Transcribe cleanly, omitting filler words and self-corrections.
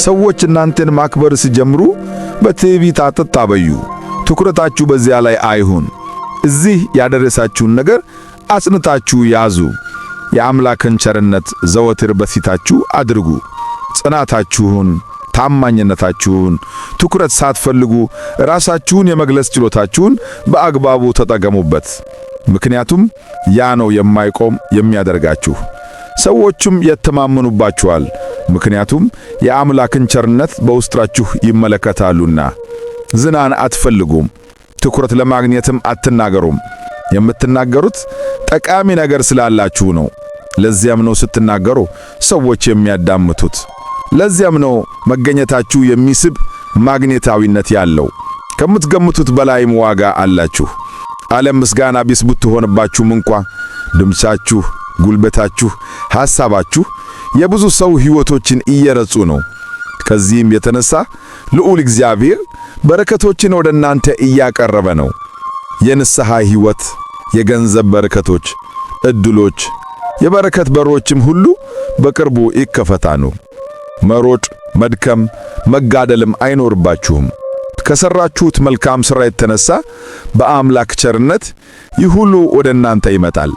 ሰዎች እናንተን ማክበር ሲጀምሩ በትዕቢት አትታበዩ። ትኩረታችሁ በዚያ ላይ አይሁን። እዚህ ያደረሳችሁን ነገር አጽንታችሁ ያዙ። የአምላክን ቸርነት ዘወትር በፊታችሁ አድርጉ። ጽናታችሁን፣ ታማኝነታችሁን፣ ትኩረት ሳትፈልጉ ራሳችሁን የመግለጽ ችሎታችሁን በአግባቡ ተጠቀሙበት። ምክንያቱም ያ ነው የማይቆም የሚያደርጋችሁ። ሰዎችም ይተማመኑባችኋል፣ ምክንያቱም የአምላክን ቸርነት በውስጣችሁ ይመለከታሉና። ዝናን አትፈልጉም፣ ትኩረት ለማግኘትም አትናገሩም። የምትናገሩት ጠቃሚ ነገር ስላላችሁ ነው። ለዚያም ነው ስትናገሩ ሰዎች የሚያዳምጡት። ለዚያም ነው መገኘታችሁ የሚስብ ማግኔታዊነት ያለው። ከምትገምቱት በላይም ዋጋ አላችሁ። ዓለም ምስጋና ቢስ ብትሆንባችሁም እንኳ ድምፃችሁ፣ ጉልበታችሁ፣ ሐሳባችሁ የብዙ ሰው ሕይወቶችን እየረጹ ነው። ከዚህም የተነሳ ልዑል እግዚአብሔር በረከቶችን ወደ እናንተ እያቀረበ ነው። የንስሐ ሕይወት፣ የገንዘብ በረከቶች፣ ዕድሎች፣ የበረከት በሮችም ሁሉ በቅርቡ ይከፈታሉ። መሮጥ፣ መድከም፣ መጋደልም አይኖርባችሁም። ከሠራችሁት መልካም ሥራ የተነሳ በአምላክ ቸርነት ይህ ሁሉ ወደ እናንተ ይመጣል።